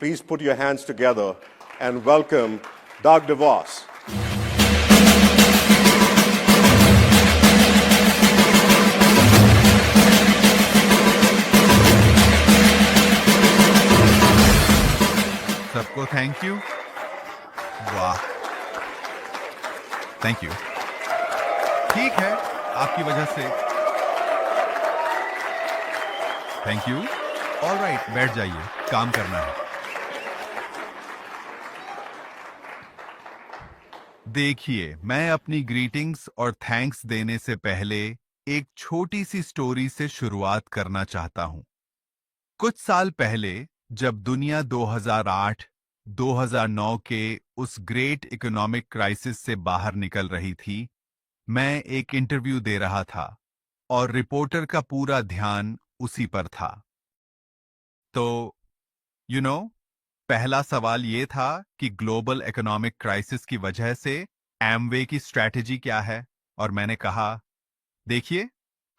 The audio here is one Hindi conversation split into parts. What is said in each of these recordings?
Please put your hands together and welcome Doug DeVos. सबको थैंक यू। वाह, थैंक यू। ठीक है, आपकी वजह से। Thank you. ऑलराइट, बैठ जाइए, काम करना है। देखिए, मैं अपनी ग्रीटिंग्स और थैंक्स देने से पहले एक छोटी सी स्टोरी से शुरुआत करना चाहता हूं। कुछ साल पहले जब दुनिया 2008-2009 के उस ग्रेट इकोनॉमिक क्राइसिस से बाहर निकल रही थी, मैं एक इंटरव्यू दे रहा था और रिपोर्टर का पूरा ध्यान उसी पर था। तो यू नो पहला सवाल ये था कि ग्लोबल इकोनॉमिक क्राइसिस की वजह से एमवे की स्ट्रैटेजी क्या है। और मैंने कहा, देखिए,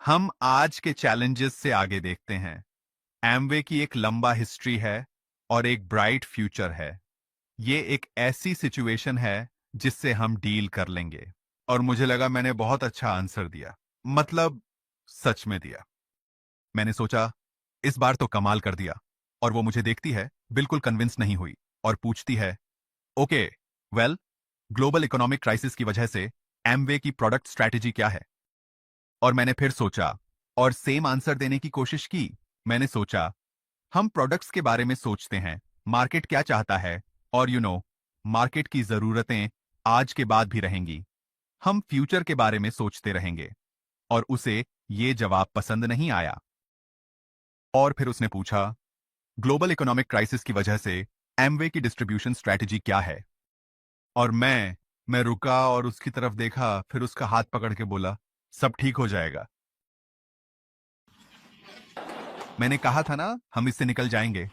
हम आज के चैलेंजेस से आगे देखते हैं। एमवे की एक लंबा हिस्ट्री है और एक ब्राइट फ्यूचर है। ये एक ऐसी सिचुएशन है जिससे हम डील कर लेंगे। और मुझे लगा मैंने बहुत अच्छा आंसर दिया, मतलब सच में दिया। मैंने सोचा इस बार तो कमाल कर दिया। और वो मुझे देखती है, बिल्कुल कन्विंस नहीं हुई, और पूछती है, okay, well, global economic crisis की वजह से एमवे की प्रोडक्ट स्ट्रैटेजी क्या है। और मैंने फिर सोचा और सेम आंसर देने की कोशिश की। मैंने सोचा, हम प्रोडक्ट्स के बारे में सोचते हैं, मार्केट क्या चाहता है, और मार्केट की जरूरतें आज के बाद भी रहेंगी। हम फ्यूचर के बारे में सोचते रहेंगे। और उसे ये जवाब पसंद नहीं आया। और फिर उसने पूछा, ग्लोबल इकोनॉमिक क्राइसिस की वजह से एमवे की डिस्ट्रीब्यूशन स्ट्रैटेजी क्या है। और मैं रुका और उसकी तरफ देखा, फिर उसका हाथ पकड़ के बोला, सब ठीक हो जाएगा। मैंने कहा था ना, हम इससे निकल जाएंगे।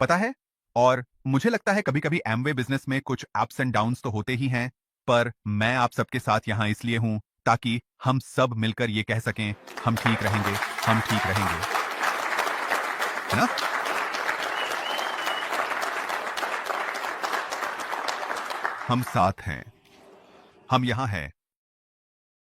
पता है, और मुझे लगता है कभी कभी एमवे बिजनेस में कुछ अप्स एंड डाउन्स तो होते ही हैं, पर मैं आप सबके साथ यहां इसलिए हूं ताकि हम सब मिलकर ये कह सकें, हम ठीक रहेंगे, हम ठीक रहेंगे, है ना। हम साथ हैं, हम यहां हैं।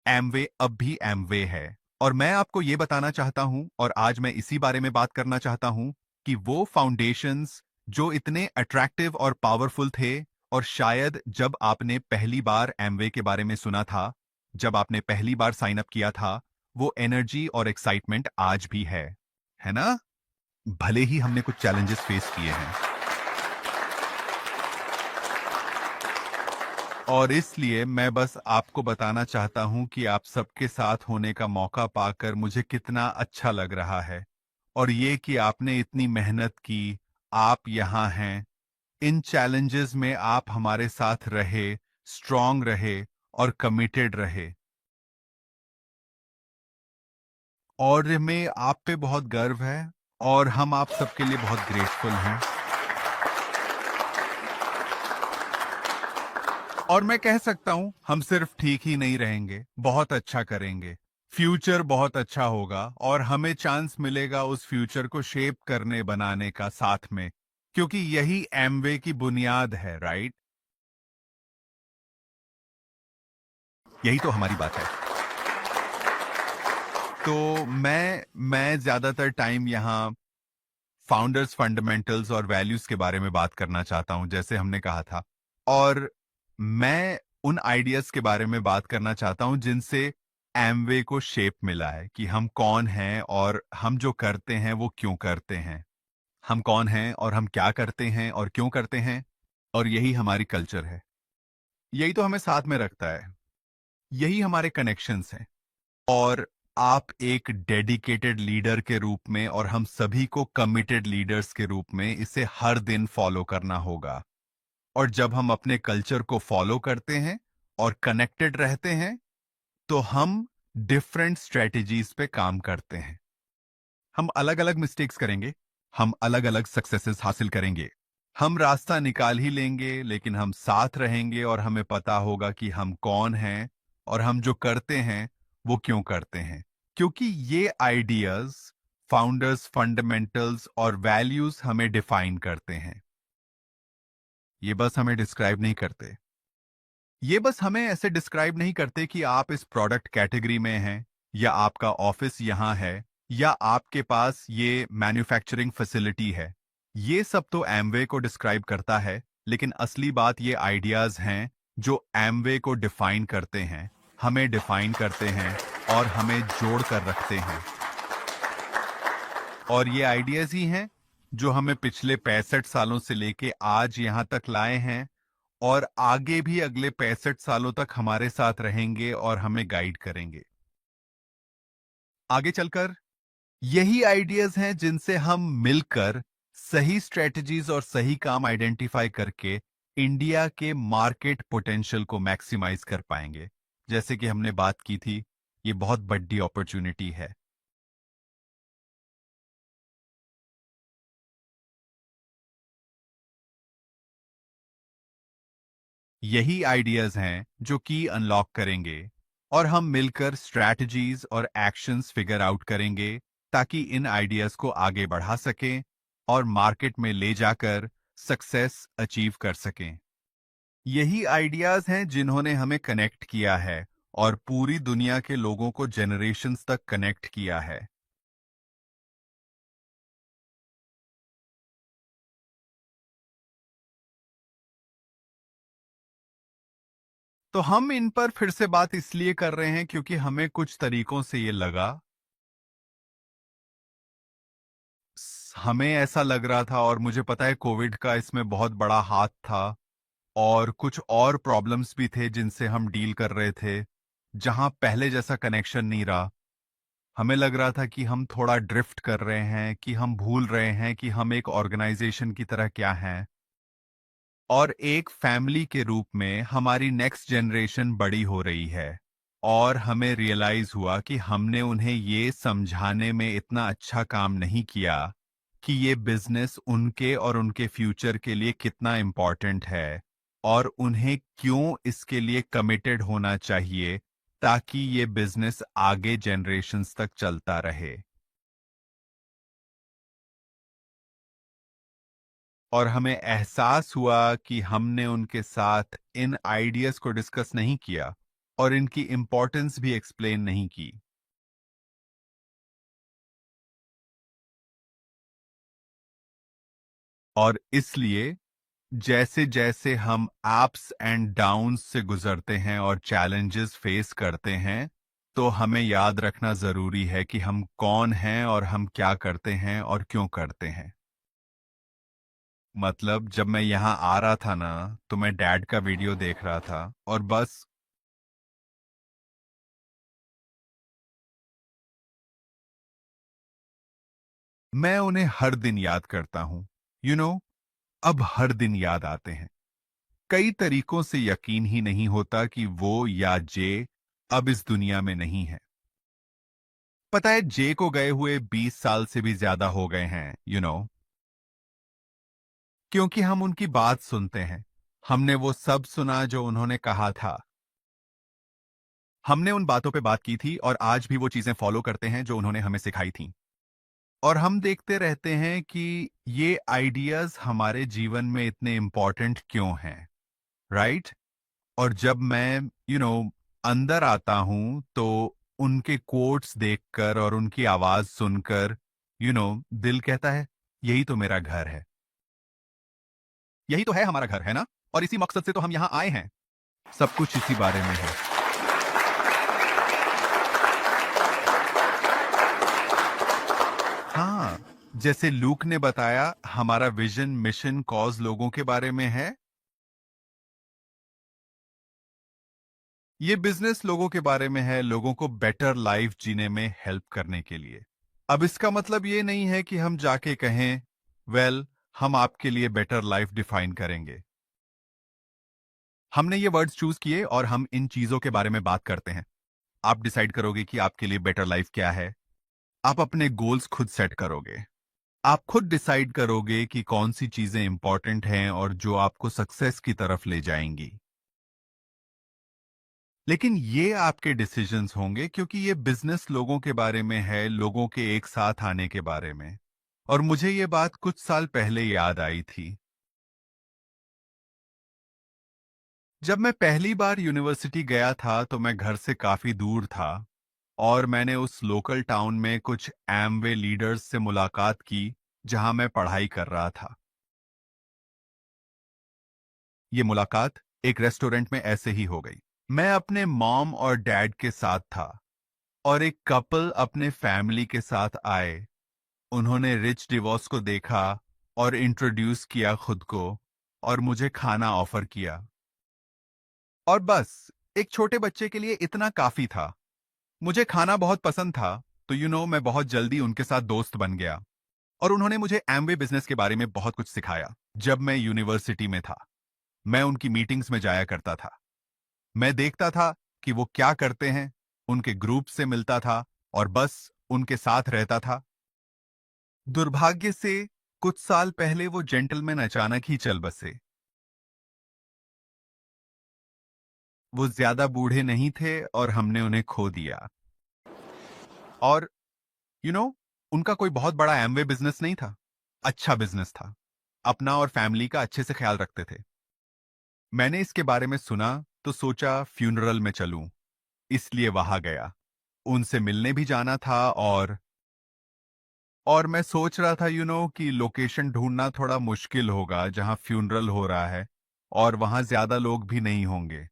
एमवे अब भी एमवे है। और मैं आपको यह बताना चाहता हूं, और आज मैं इसी बारे में बात करना चाहता हूं, कि वो फाउंडेशंस जो इतने अट्रैक्टिव और पावरफुल थे, और शायद जब आपने पहली बार एमवे के बारे में सुना था, जब आपने पहली बार साइन अप किया था, वो एनर्जी और एक्साइटमेंट आज भी है ना। भले ही हमने कुछ चैलेंजेस फेस किए हैं। और इसलिए मैं बस आपको बताना चाहता हूं कि आप सबके साथ होने का मौका पाकर मुझे कितना अच्छा लग रहा है। और ये कि आपने इतनी मेहनत की, आप यहां हैं, इन चैलेंजेस में आप हमारे साथ रहे, स्ट्रांग रहे और कमिटेड रहे। और में आप पे बहुत गर्व है, और हम आप सबके लिए बहुत ग्रेटफुल हैं। और मैं कह सकता हूं, हम सिर्फ ठीक ही नहीं रहेंगे, बहुत अच्छा करेंगे। फ्यूचर बहुत अच्छा होगा, और हमें चांस मिलेगा उस फ्यूचर को शेप करने बनाने का साथ में, क्योंकि यही एमवे की बुनियाद है, राइट। यही तो हमारी बात है। तो मैं ज्यादातर टाइम यहां फाउंडर्स फंडामेंटल्स और वैल्यूज के बारे में बात करना चाहता हूं, जैसे हमने कहा था। और मैं उन आइडियाज के बारे में बात करना चाहता हूं जिनसे एमवे को शेप मिला है, कि हम कौन हैं और हम जो करते हैं वो क्यों करते हैं। हम कौन हैं और हम क्या करते हैं और क्यों करते हैं। और यही हमारी कल्चर है, यही तो हमें साथ में रखता है, यही हमारे कनेक्शंस हैं। और आप एक डेडिकेटेड लीडर के रूप में, और हम सभी को कमिटेड लीडर्स के रूप में, इसे हर दिन फॉलो करना होगा। और जब हम अपने कल्चर को फॉलो करते हैं और कनेक्टेड रहते हैं, तो हम डिफरेंट स्ट्रेटजीज पे काम करते हैं। हम अलग अलग मिस्टेक्स करेंगे, हम अलग अलग सक्सेसेस हासिल करेंगे, हम रास्ता निकाल ही लेंगे, लेकिन हम साथ रहेंगे और हमें पता होगा कि हम कौन हैं और हम जो करते हैं वो क्यों करते हैं। क्योंकि ये आइडियाज फाउंडर्स फंडामेंटल्स और वैल्यूज हमें डिफाइन करते हैं। ये बस हमें डिस्क्राइब नहीं करते। ये बस हमें ऐसे डिस्क्राइब नहीं करते कि आप इस प्रोडक्ट कैटेगरी में हैं, या आपका ऑफिस यहाँ है, या आपके पास ये मैन्युफैक्चरिंग फैसिलिटी है। ये सब तो एमवे को डिस्क्राइब करता है, लेकिन असली बात ये आइडियाज हैं जो एमवे को डिफाइन करते हैं, हमें डिफाइन करते हैं और हमें जोड़ कर रखते हैं। और ये आइडियाज ही हैं जो हमें पिछले 65 सालों से लेके आज यहां तक लाए हैं, और आगे भी अगले 65 सालों तक हमारे साथ रहेंगे और हमें गाइड करेंगे। आगे चलकर यही आइडियाज हैं जिनसे हम मिलकर सही स्ट्रेटजीज और सही काम आइडेंटिफाई करके इंडिया के मार्केट पोटेंशियल को मैक्सिमाइज कर पाएंगे। जैसे कि हमने बात की थी, ये बहुत बड़ी अपॉर्चुनिटी है। यही आइडियाज हैं जो की अनलॉक करेंगे, और हम मिलकर स्ट्रैटेजीज और एक्शंस फिगर आउट करेंगे ताकि इन आइडियाज को आगे बढ़ा सकें और मार्केट में ले जाकर सक्सेस अचीव कर सकें। यही आइडियाज हैं जिन्होंने हमें कनेक्ट किया है और पूरी दुनिया के लोगों को जनरेशंस तक कनेक्ट किया है। तो हम इन पर फिर से बात इसलिए कर रहे हैं क्योंकि हमें कुछ तरीकों से ये लगा, हमें ऐसा लग रहा था, और मुझे पता है कोविड का इसमें बहुत बड़ा हाथ था, और कुछ और प्रॉब्लम्स भी थे जिनसे हम डील कर रहे थे, जहां पहले जैसा कनेक्शन नहीं रहा। हमें लग रहा था कि हम थोड़ा ड्रिफ्ट कर रहे हैं, कि हम भूल रहे हैं कि हम एक ऑर्गेनाइजेशन की तरह क्या हैं, और एक फैमिली के रूप में हमारी नेक्स्ट जनरेशन बड़ी हो रही है। और हमें रियलाइज हुआ कि हमने उन्हें ये समझाने में इतना अच्छा काम नहीं किया कि ये बिजनेस उनके और उनके फ्यूचर के लिए कितना इम्पोर्टेंट है, और उन्हें क्यों इसके लिए कमिटेड होना चाहिए ताकि ये बिजनेस आगे जनरेशन्स तक चलता रहे। और हमें एहसास हुआ कि हमने उनके साथ इन आइडियाज को डिस्कस नहीं किया और इनकी इंपॉर्टेंस भी एक्सप्लेन नहीं की। और इसलिए जैसे जैसे हम अप्स एंड डाउन्स से गुजरते हैं और चैलेंजेस फेस करते हैं, तो हमें याद रखना जरूरी है कि हम कौन हैं और हम क्या करते हैं और क्यों करते हैं। मतलब जब मैं यहाँ आ रहा था ना, तो मैं डैड का वीडियो देख रहा था, और बस मैं उन्हें हर दिन याद करता हूँ। यू नो, अब हर दिन याद आते हैं। कई तरीकों से यकीन ही नहीं होता कि वो या जे अब इस दुनिया में नहीं है। पता है, जे को गए हुए 20 साल से भी ज्यादा हो गए हैं, क्योंकि हम उनकी बात सुनते हैं। हमने वो सब सुना जो उन्होंने कहा था। हमने उन बातों पे बात की थी, और आज भी वो चीजें फॉलो करते हैं जो उन्होंने हमें सिखाई थी। और हम देखते रहते हैं कि ये आइडियाज हमारे जीवन में इतने इंपॉर्टेंट क्यों हैं, राइट? और जब मैं अंदर आता हूं, तो उनके कोट्स देखकर और उनकी आवाज सुनकर दिल कहता है, यही तो मेरा घर है। यही तो है हमारा घर, है ना? और इसी मकसद से तो हम यहां आए हैं। सब कुछ इसी बारे में है। हाँ, जैसे लूक ने बताया, हमारा विजन, मिशन, कॉज लोगों के बारे में है। ये बिजनेस लोगों के बारे में है, लोगों को बेटर लाइफ जीने में हेल्प करने के लिए। अब इसका मतलब ये नहीं है कि हम जाके कहें, वेल, हम आपके लिए बेटर लाइफ डिफाइन करेंगे। हमने ये वर्ड्स चूज किए और हम इन चीजों के बारे में बात करते हैं। आप डिसाइड करोगे कि आपके लिए बेटर लाइफ क्या है। आप अपने गोल्स खुद सेट करोगे। आप खुद डिसाइड करोगे कि कौन सी चीजें इंपॉर्टेंट हैं और जो आपको सक्सेस की तरफ ले जाएंगी। लेकिन ये आपके डिसीजंस होंगे क्योंकि ये बिजनेस लोगों के बारे में है, लोगों के एक साथ आने के बारे में। और मुझे ये बात कुछ साल पहले याद आई थी जब मैं पहली बार यूनिवर्सिटी गया था। तो मैं घर से काफी दूर था और मैंने उस लोकल टाउन में कुछ एमवे लीडर्स से मुलाकात की जहां मैं पढ़ाई कर रहा था। ये मुलाकात एक रेस्टोरेंट में ऐसे ही हो गई। मैं अपने मॉम और डैड के साथ था और एक कपल अपने फैमिली के साथ आए। उन्होंने रिच डिवोर्स को देखा और इंट्रोड्यूस किया खुद को और मुझे खाना ऑफर किया। और बस एक छोटे बच्चे के लिए इतना काफी था। मुझे खाना बहुत पसंद था, तो मैं बहुत जल्दी उनके साथ दोस्त बन गया और उन्होंने मुझे एमवे बिजनेस के बारे में बहुत कुछ सिखाया। जब मैं यूनिवर्सिटी में था, मैं उनकी मीटिंग्स में जाया करता था। मैं देखता था कि वो क्या करते हैं, उनके ग्रुप से मिलता था और बस उनके साथ रहता था। दुर्भाग्य से कुछ साल पहले वो जेंटलमैन अचानक ही चल बसे। वो ज्यादा बूढ़े नहीं थे और हमने उन्हें खो दिया। और यू नो उनका कोई बहुत बड़ा एमवे बिजनेस नहीं था। अच्छा बिजनेस था, अपना और फैमिली का अच्छे से ख्याल रखते थे। मैंने इसके बारे में सुना तो सोचा फ्यूनरल में चलूं, इसलिए वहां गया। उनसे मिलने भी जाना था और मैं सोच रहा था कि लोकेशन ढूंढना थोड़ा मुश्किल होगा जहां फ्यूनरल हो रहा है और वहां ज्यादा लोग भी नहीं होंगे।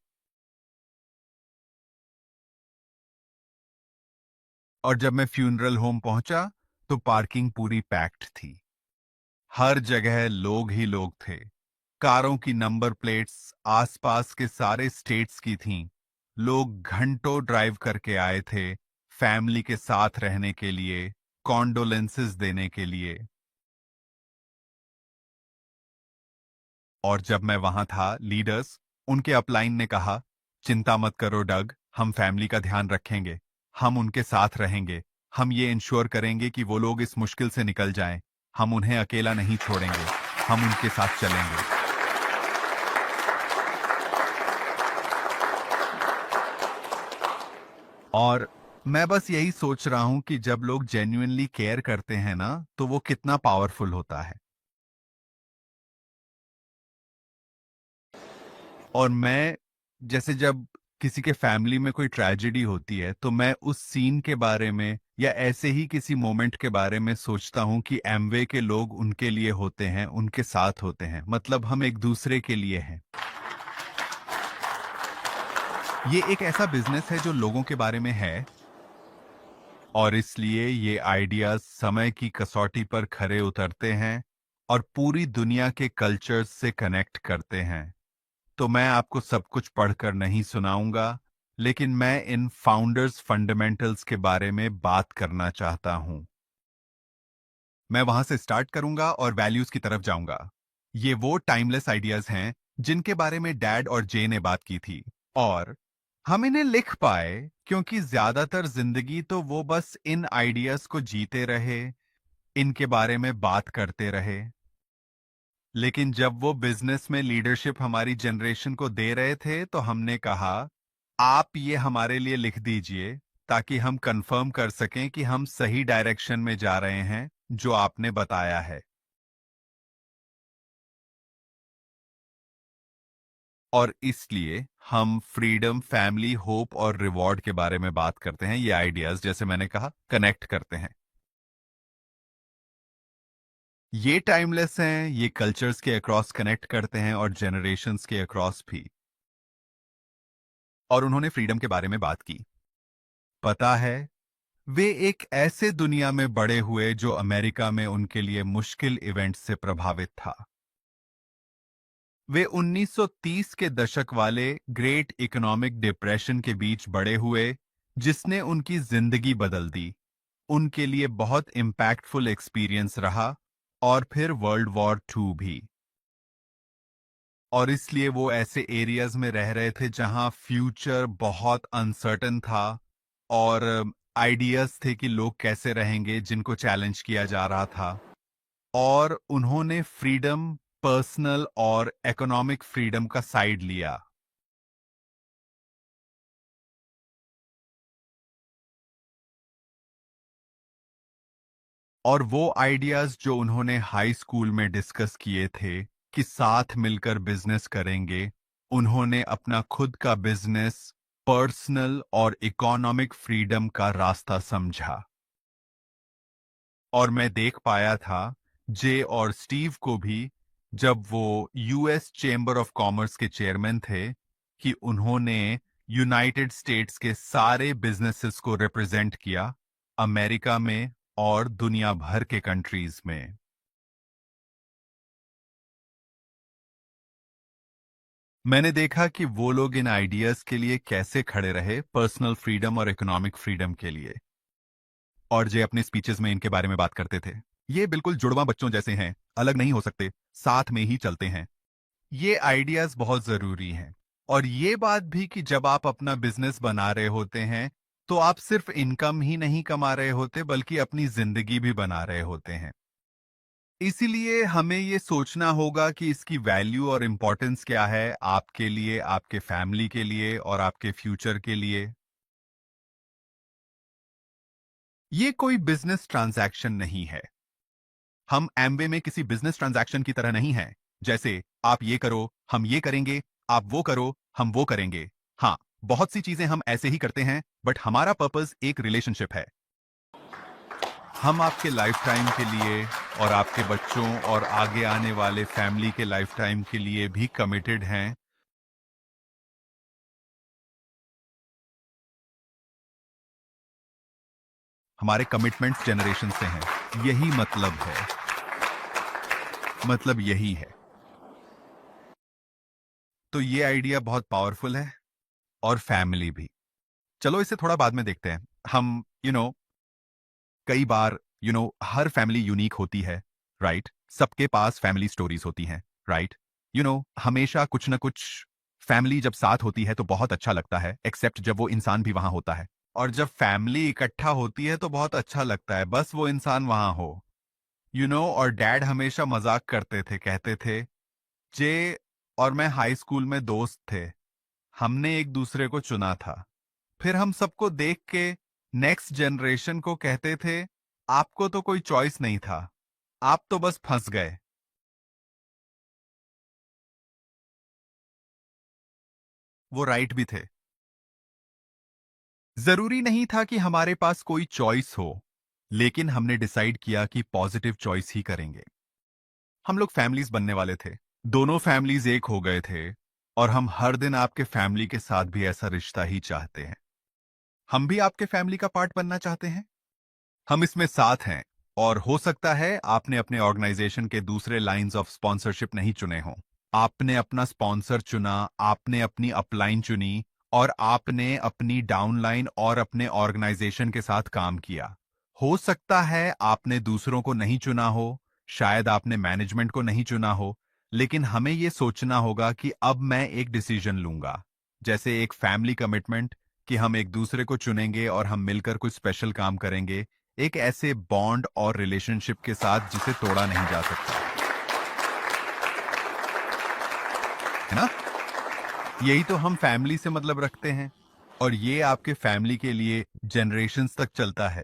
और जब मैं फ्यूनरल होम पहुंचा तो पार्किंग पूरी पैक्ड थी। हर जगह लोग ही लोग थे। कारों की नंबर प्लेट्स आसपास के सारे स्टेट्स की थीं। लोग घंटों ड्राइव करके आए थे फैमिली के साथ रहने के लिए, कॉन्डोलेंसेस देने के लिए। और जब मैं वहां था, लीडर्स उनके अपलाइन ने कहा, चिंता मत करो डग, हम फैमिली का ध्यान रखेंगे, हम उनके साथ रहेंगे, हम ये इंश्योर करेंगे कि वो लोग इस मुश्किल से निकल जाएं, हम उन्हें अकेला नहीं छोड़ेंगे, हम उनके साथ चलेंगे। और मैं बस यही सोच रहा हूं कि जब लोग जेन्युइनली केयर करते हैं ना, तो वो कितना पावरफुल होता है। और मैं जैसे जब किसी के फैमिली में कोई ट्रेजेडी होती है तो मैं उस सीन के बारे में या ऐसे ही किसी मोमेंट के बारे में सोचता हूं कि एमवे के लोग उनके लिए होते हैं, उनके साथ होते हैं, मतलब हम एक दूसरे के लिए हैं। ये एक ऐसा बिजनेस है जो लोगों के बारे में है और इसलिए ये आइडियाज समय की कसौटी पर खरे उतरते हैं और पूरी दुनिया के कल्चर्स से कनेक्ट करते हैं। तो मैं आपको सब कुछ पढ़कर नहीं सुनाऊंगा, लेकिन मैं इन फाउंडर्स फंडामेंटल्स के बारे में बात करना चाहता हूं। मैं वहां से स्टार्ट करूंगा और वैल्यूज की तरफ जाऊंगा। ये वो टाइमलेस आइडियाज हैं जिनके बारे में डैड और जे ने बात की थी और हम इन्हें लिख पाए क्योंकि ज्यादातर जिंदगी तो वो बस इन आइडियाज को जीते रहे, इनके बारे में बात करते रहे। लेकिन जब वो बिजनेस में लीडरशिप हमारी जनरेशन को दे रहे थे तो हमने कहा, आप ये हमारे लिए लिख दीजिए ताकि हम कंफर्म कर सकें कि हम सही डायरेक्शन में जा रहे हैं जो आपने बताया है। और इसलिए हम फ्रीडम, फैमिली, होप और रिवॉर्ड के बारे में बात करते हैं। ये आइडियाज, जैसे मैंने कहा, कनेक्ट करते हैं। ये टाइमलेस हैं, ये कल्चर्स के अक्रॉस कनेक्ट करते हैं और जनरेशन्स के अक्रॉस भी। और उन्होंने फ्रीडम के बारे में बात की। पता है, वे एक ऐसे दुनिया में बड़े हुए जो अमेरिका में उनके लिए मुश्किल इवेंट से प्रभावित था। वे 1930 के दशक वाले ग्रेट इकोनॉमिक डिप्रेशन के बीच बड़े हुए, जिसने उनकी जिंदगी बदल दी। उनके लिए बहुत इम्पैक्टफुल एक्सपीरियंस रहा और फिर वर्ल्ड वॉर टू भी। और इसलिए वो ऐसे एरियाज में रह रहे थे जहां फ्यूचर बहुत अनसर्टन था और आइडियाज थे कि लोग कैसे रहेंगे जिनको चैलेंज किया जा रहा था। और उन्होंने फ्रीडम, पर्सनल और इकोनॉमिक फ्रीडम का साइड लिया। और वो आइडियाज जो उन्होंने हाई स्कूल में डिस्कस किए थे कि साथ मिलकर बिजनेस करेंगे, उन्होंने अपना खुद का बिजनेस पर्सनल और इकोनॉमिक फ्रीडम का रास्ता समझा। और मैं देख पाया था जे और स्टीव को भी, जब वो यूएस चेंबर ऑफ कॉमर्स के चेयरमैन थे, कि उन्होंने यूनाइटेड स्टेट्स के सारे बिजनेसेस को रिप्रेजेंट किया अमेरिका में और दुनिया भर के कंट्रीज में। मैंने देखा कि वो लोग इन आइडियाज के लिए कैसे खड़े रहे, पर्सनल फ्रीडम और इकोनॉमिक फ्रीडम के लिए। और जे अपने स्पीचेस में इनके बारे में बात करते थे। ये बिल्कुल जुड़वा बच्चों जैसे हैं, अलग नहीं हो सकते, साथ में ही चलते हैं। ये आइडियाज बहुत जरूरी हैं। और ये बात भी कि जब आप अपना बिजनेस बना रहे होते हैं, तो आप सिर्फ इनकम ही नहीं कमा रहे होते, बल्कि अपनी जिंदगी भी बना रहे होते हैं। इसीलिए हमें ये सोचना होगा कि इसकी वैल्यू और इम्पोर्टेंस क्या है आपके लिए, आपके फैमिली के लिए और आपके फ्यूचर के लिए। ये कोई बिजनेस ट्रांजैक्शन नहीं है। हम एमवे में किसी बिजनेस ट्रांजैक्शन की तरह नहीं है, जैसे आप ये करो हम ये करेंगे, आप वो करो हम वो करेंगे। हाँ, बहुत सी चीजें हम ऐसे ही करते हैं, बट हमारा पर्पस एक रिलेशनशिप है। हम आपके लाइफ टाइम के लिए और आपके बच्चों और आगे आने वाले फैमिली के लाइफ टाइम के लिए भी कमिटेड हैं। हमारे कमिटमेंट्स जनरेशन से हैं, यही मतलब है, मतलब यही है। तो ये आइडिया बहुत पावरफुल है, और फैमिली भी। चलो इसे थोड़ा बाद में देखते हैं। हम कई बार हर फैमिली यूनिक होती है, राइट? सबके पास फैमिली स्टोरीज होती हैं, राइट? हमेशा कुछ ना कुछ। फैमिली जब साथ होती है तो बहुत अच्छा लगता है, एक्सेप्ट जब वो इंसान भी वहां होता है। और जब फैमिली इकट्ठा होती है तो बहुत अच्छा लगता है, बस वो इंसान वहां हो। और डैड हमेशा मजाक करते थे, कहते थे, जे और मैं हाई स्कूल में दोस्त थे, हमने एक दूसरे को चुना था। फिर हम सबको देख के नेक्स्ट जनरेशन को कहते थे, आपको तो कोई चॉइस नहीं था, आप तो बस फंस गए। वो राइट भी थे। जरूरी नहीं था कि हमारे पास कोई चॉइस हो, लेकिन हमने डिसाइड किया कि पॉजिटिव चॉइस ही करेंगे। हम लोग फैमिलीज बनने वाले थे, दोनों फैमिलीज एक हो गए थे, और हम हर दिन आपके फैमिली के साथ भी ऐसा रिश्ता ही चाहते हैं। हम भी आपके फैमिली का पार्ट बनना चाहते हैं। हम इसमें साथ हैं। और हो सकता है आपने अपने ऑर्गेनाइजेशन के दूसरे लाइंस ऑफ स्पॉन्सरशिप नहीं चुने हों। आपने अपना स्पॉन्सर चुना, आपने अपनी अपलाइन चुनी, और आपने अपनी डाउनलाइन और अपने ऑर्गेनाइजेशन के साथ काम किया। हो सकता है आपने दूसरों को नहीं चुना हो, शायद आपने मैनेजमेंट को नहीं चुना हो, लेकिन हमें यह सोचना होगा कि अब मैं एक डिसीजन लूंगा, जैसे एक फैमिली कमिटमेंट, कि हम एक दूसरे को चुनेंगे और हम मिलकर कुछ स्पेशल काम करेंगे, एक ऐसे बॉन्ड और रिलेशनशिप के साथ जिसे तोड़ा नहीं जा सकता, है ना? यही तो हम फैमिली से मतलब रखते हैं, और ये आपके फैमिली के लिए जनरेशन्स तक चलता है।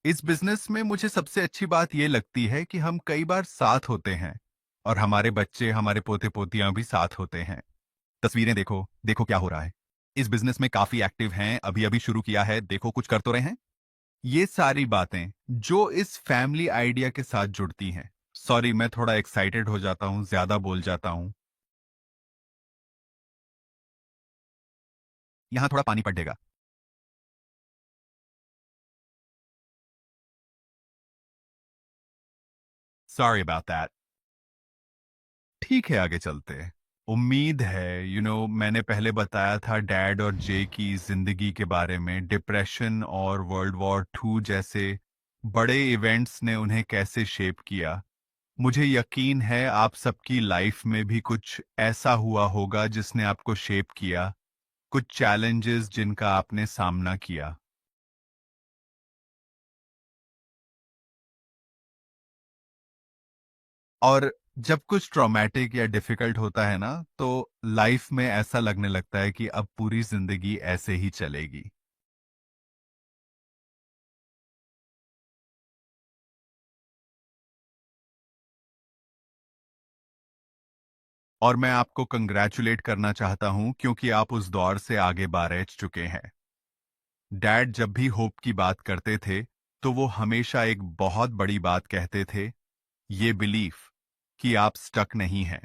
इस बिजनेस में मुझे सबसे अच्छी बात यह लगती है कि हम कई बार साथ होते हैं, और हमारे बच्चे, हमारे पोते पोतियां भी साथ होते हैं। तस्वीरें देखो, देखो क्या हो रहा है। इस बिजनेस में काफी एक्टिव हैं, अभी अभी शुरू किया है, देखो कुछ कर तो रहे हैं। ये सारी बातें जो इस फैमिली आइडिया के साथ जुड़ती हैं। सॉरी, मैं थोड़ा एक्साइटेड हो जाता हूं, ज्यादा बोल जाता हूं। यहां थोड़ा पानी पड़ेगा। Sorry about that. ठीक है, आगे चलते हैं। उम्मीद है मैंने पहले बताया था डैड और जे की जिंदगी के बारे में, डिप्रेशन और वर्ल्ड वॉर 2 जैसे बड़े इवेंट्स ने उन्हें कैसे शेप किया। मुझे यकीन है आप सबकी लाइफ में भी कुछ ऐसा हुआ होगा जिसने आपको शेप किया, कुछ चैलेंजेस जिनका आपने सामना किया। और जब कुछ ट्रॉमेटिक या डिफिकल्ट होता है ना, तो लाइफ में ऐसा लगने लगता है कि अब पूरी जिंदगी ऐसे ही चलेगी। और मैं आपको कंग्रेचुलेट करना चाहता हूं क्योंकि आप उस दौर से आगे बढ़ चुके हैं। डैड जब भी होप की बात करते थे तो वो हमेशा एक बहुत बड़ी बात कहते थे, ये बिलीफ कि आप स्टक नहीं हैं।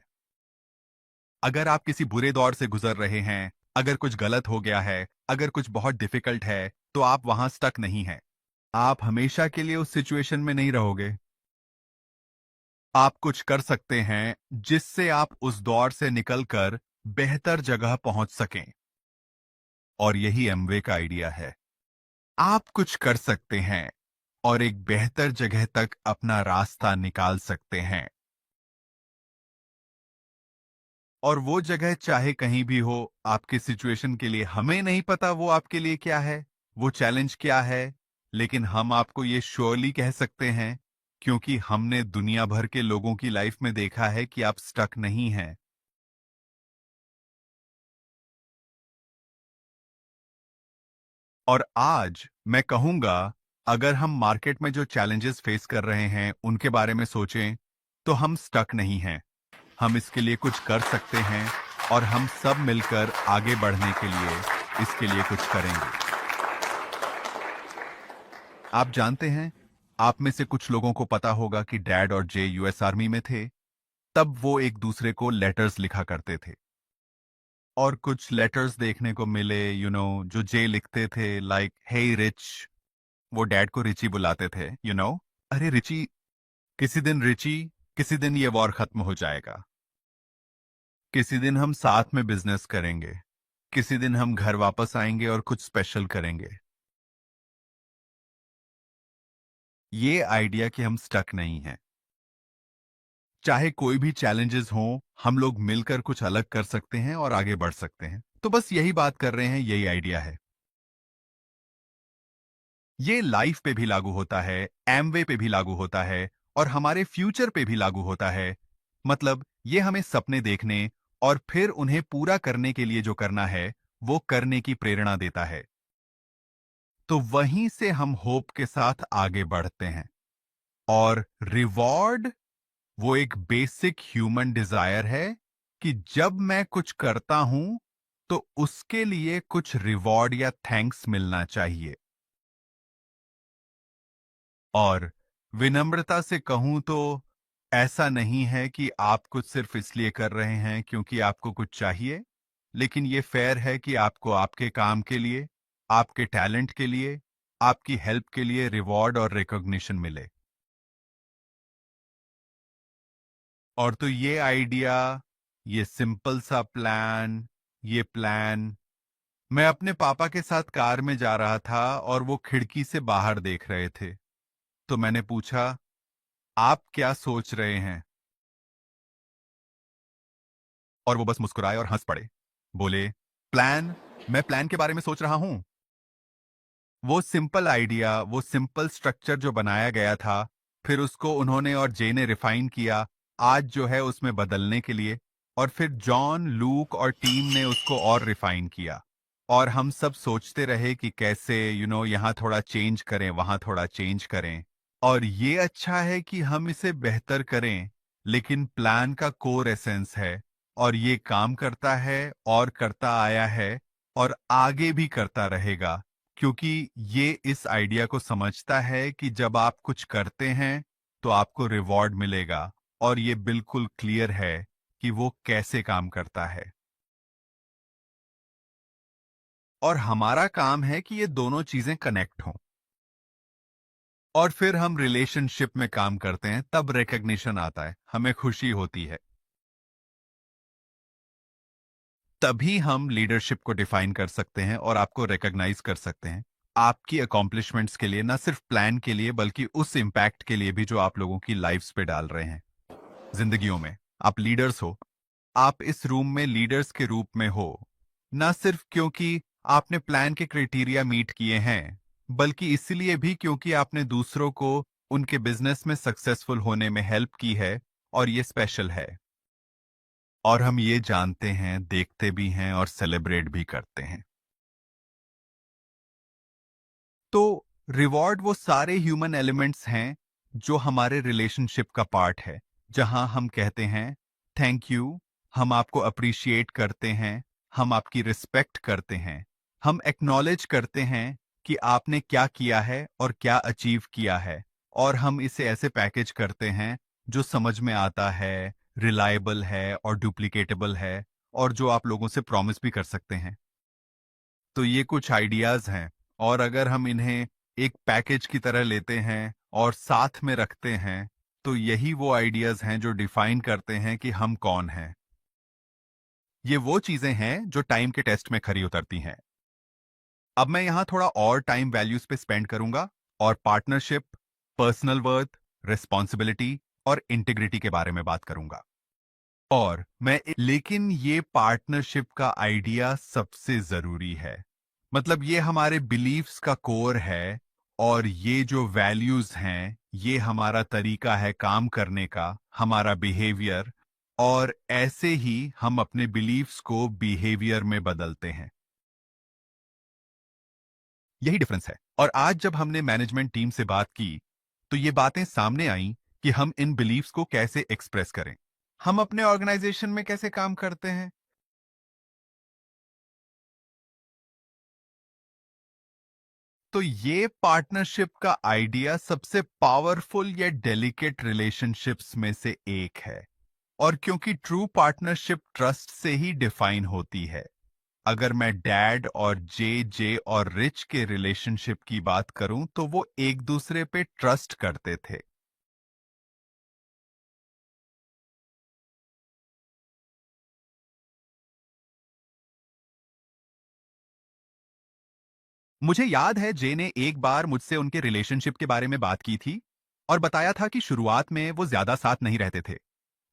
अगर आप किसी बुरे दौर से गुजर रहे हैं, अगर कुछ गलत हो गया है, अगर कुछ बहुत डिफिकल्ट है, तो आप वहां स्टक नहीं हैं। आप हमेशा के लिए उस सिचुएशन में नहीं रहोगे। आप कुछ कर सकते हैं जिससे आप उस दौर से निकलकर बेहतर जगह पहुंच सकें। और यही एमवे का आइडिया है। आप कुछ कर सकते हैं और एक बेहतर जगह तक अपना रास्ता निकाल सकते हैं। और वो जगह चाहे कहीं भी हो, आपके सिचुएशन के लिए हमें नहीं पता वो आपके लिए क्या है, वो चैलेंज क्या है, लेकिन हम आपको ये श्योरली कह सकते हैं क्योंकि हमने दुनिया भर के लोगों की लाइफ में देखा है कि आप स्टक नहीं हैं। और आज मैं कहूंगा, अगर हम मार्केट में जो चैलेंजेस फेस कर रहे हैं उनके बारे में सोचें, तो हम स्टक नहीं हैं। हम इसके लिए कुछ कर सकते हैं और हम सब मिलकर आगे बढ़ने के लिए इसके लिए कुछ करेंगे। आप जानते हैं, आप में से कुछ लोगों को पता होगा कि डैड और जे यूएस आर्मी में थे। तब वो एक दूसरे को लेटर्स लिखा करते थे। और कुछ लेटर्स देखने को मिले, जो जे लिखते थे लाइक हे रिच। वो डैड को रिची बुलाते थे, अरे रिची, किसी दिन रिची, किसी दिन ये वॉर खत्म हो जाएगा। किसी दिन हम साथ में बिजनेस करेंगे। किसी दिन हम घर वापस आएंगे और कुछ स्पेशल करेंगे। ये आइडिया कि हम स्टक नहीं हैं। चाहे कोई भी चैलेंजेस हों, हम लोग मिलकर कुछ अलग कर सकते हैं और आगे बढ़ सकते हैं। तो बस यही बात कर रहे हैं, यही आइडिया है। ये लाइफ पे भी लागू होता है, एमवे पे भी लागू होता है और हमारे फ्यूचर पे भी लागू होता है। मतलब ये हमें सपने देखने और फिर उन्हें पूरा करने के लिए जो करना है, वो करने की प्रेरणा देता है। तो वहीं से हम होप के साथ आगे बढ़ते हैं। और रिवॉर्ड वो एक बेसिक ह्यूमन डिजायर है कि जब मैं कुछ करता हूं तो उसके लिए कुछ रिवॉर्ड या थैंक्स मिलना चाहिए। और विनम्रता से कहूं तो ऐसा नहीं है कि आप कुछ सिर्फ इसलिए कर रहे हैं क्योंकि आपको कुछ चाहिए, लेकिन ये फेयर है कि आपको आपके काम के लिए, आपके टैलेंट के लिए, आपकी हेल्प के लिए रिवॉर्ड और रिकॉग्निशन मिले। और तो ये आइडिया, ये सिंपल सा प्लान, ये प्लान, मैं अपने पापा के साथ कार में जा रहा था और वो खिड़की से बाहर देख रहे थे। तो मैंने पूछा, आप क्या सोच रहे हैं? और वो बस मुस्कुराए और हंस पड़े। बोले, प्लान, मैं प्लान के बारे में सोच रहा हूं। वो सिंपल आइडिया, वो सिंपल स्ट्रक्चर जो बनाया गया था, फिर उसको उन्होंने और जे ने रिफाइन किया, आज जो है उसमें बदलने के लिए। और फिर जॉन, लूक और टीम ने उसको और रिफाइन किया। और हम सब सोचते रहे कि कैसे यहाँ थोड़ा चेंज करें, वहां थोड़ा चेंज करें। और ये अच्छा है कि हम इसे बेहतर करें, लेकिन प्लान का कोर एसेंस है और ये काम करता है और करता आया है और आगे भी करता रहेगा, क्योंकि ये इस आइडिया को समझता है कि जब आप कुछ करते हैं तो आपको रिवॉर्ड मिलेगा। और ये बिल्कुल क्लियर है कि वो कैसे काम करता है। और हमारा काम है कि ये दोनों चीजें कनेक्ट हों। और फिर हम रिलेशनशिप में काम करते हैं, तब रिकग्निशन आता है, हमें खुशी होती है। तभी हम लीडरशिप को डिफाइन कर सकते हैं और आपको रिकॉग्नाइज कर सकते हैं आपकी अकॉम्प्लिशमेंट्स के लिए, ना सिर्फ प्लान के लिए बल्कि उस इम्पैक्ट के लिए भी जो आप लोगों की लाइफ्स पे डाल रहे हैं, जिंदगियों में। आप लीडर्स हो। आप इस रूम में लीडर्स के रूप में हो, ना सिर्फ क्योंकि आपने प्लान के क्राइटेरिया मीट किए हैं, बल्कि इसलिए भी क्योंकि आपने दूसरों को उनके बिजनेस में सक्सेसफुल होने में हेल्प की है। और ये स्पेशल है। और हम ये जानते हैं, देखते भी हैं और सेलिब्रेट भी करते हैं। तो रिवॉर्ड वो सारे ह्यूमन एलिमेंट्स हैं जो हमारे रिलेशनशिप का पार्ट है, जहां हम कहते हैं थैंक यू, हम आपको अप्रिशिएट करते हैं, हम आपकी रिस्पेक्ट करते हैं, हम एक्नॉलेज करते हैं कि आपने क्या किया है और क्या अचीव किया है, और हम इसे ऐसे पैकेज करते हैं जो समझ में आता है, रिलायबल है और डुप्लीकेटेबल है, और जो आप लोगों से प्रॉमिस भी कर सकते हैं। तो ये कुछ आइडियाज हैं, और अगर हम इन्हें एक पैकेज की तरह लेते हैं और साथ में रखते हैं, तो यही वो आइडियाज हैं जो डिफाइन करते हैं कि हम कौन हैं। ये वो चीजें हैं जो टाइम के टेस्ट में खरी उतरती हैं। अब मैं यहां थोड़ा और टाइम वैल्यूज पे स्पेंड करूंगा और पार्टनरशिप, पर्सनल वर्थ, रिस्पॉन्सिबिलिटी और इंटीग्रिटी के बारे में बात करूंगा। और लेकिन ये पार्टनरशिप का आइडिया सबसे जरूरी है। मतलब ये हमारे बिलीफ्स का कोर है, और ये जो वैल्यूज हैं, ये हमारा तरीका है काम करने का, हमारा बिहेवियर, और ऐसे ही हम अपने बिलीफ्स को बिहेवियर में बदलते हैं। यही डिफरेंस है। और आज जब हमने मैनेजमेंट टीम से बात की, तो ये बातें सामने आई कि हम इन बिलीफ्स को कैसे एक्सप्रेस करें। हम अपने ऑर्गेनाइजेशन में कैसे काम करते हैं। तो ये पार्टनरशिप का आइडिया सबसे पावरफुल या डेलिकेट रिलेशनशिप्स में से एक है, और क्योंकि ट्रू पार्टनरशिप ट्रस्ट से ही डिफाइन होती है। अगर मैं डैड और जे जे और रिच के रिलेशनशिप की बात करूं, तो वो एक दूसरे पे ट्रस्ट करते थे। मुझे याद है जे ने एक बार मुझसे उनके रिलेशनशिप के बारे में बात की थी, और बताया था कि शुरुआत में वो ज्यादा साथ नहीं रहते थे।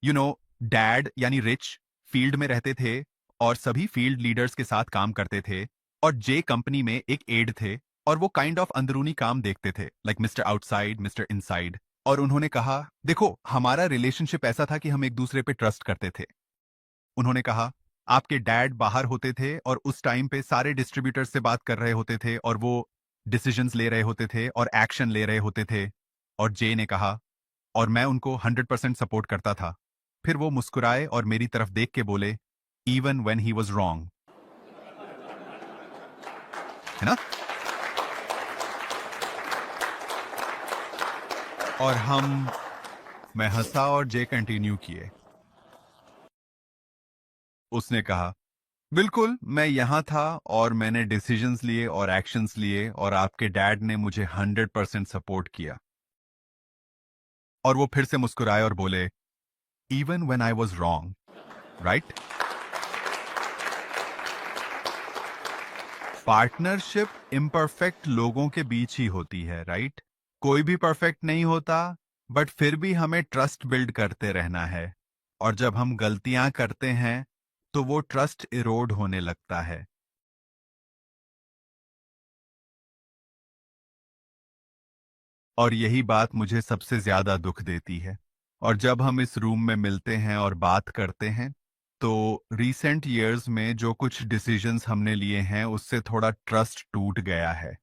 यू नो, डैड यानी रिच फील्ड में रहते थे और सभी फील्ड लीडर्स के साथ काम करते थे, और जे कंपनी में एक एड थे, और वो काइंड ऑफ अंदरूनी काम देखते थे, like mister outside mister inside. और उन्होंने कहा, देखो हमारा रिलेशनशिप ऐसा था कि हम एक दूसरे पे ट्रस्ट करते थे। उन्होंने कहा, आपके डैड बाहर होते थे और उस टाइम पे सारे डिस्ट्रीब्यूटर से बात कर रहे होते थे, और वो डिसीजंस ले रहे होते थे और एक्शन ले रहे होते थे। और जे ने कहा, और मैं उनको 100% सपोर्ट करता था। फिर वो मुस्कुराए और मेरी तरफ देख के बोले, even when he was wrong. है ना? और मैं हंसा और जे कंटिन्यू किए। उसने कहा, बिल्कुल, मैं यहां था और मैंने डिसीजंस लिए और एक्शंस लिए, और आपके डैड ने मुझे 100% सपोर्ट किया। और वो फिर से मुस्कुराए और बोले, even when I was wrong, right? Partnership imperfect लोगों के बीच ही होती है, राइट? कोई भी परफेक्ट नहीं होता, बट फिर भी हमें ट्रस्ट बिल्ड करते रहना है। और जब हम गलतियां करते हैं, तो वो ट्रस्ट इरोड होने लगता है। और यही बात मुझे सबसे ज्यादा दुख देती है। और जब हम इस रूम में मिलते हैं और बात करते हैं, तो रीसेंट ईयर्स में जो कुछ डिसीजंस हमने लिए हैं, उससे थोड़ा ट्रस्ट टूट गया है।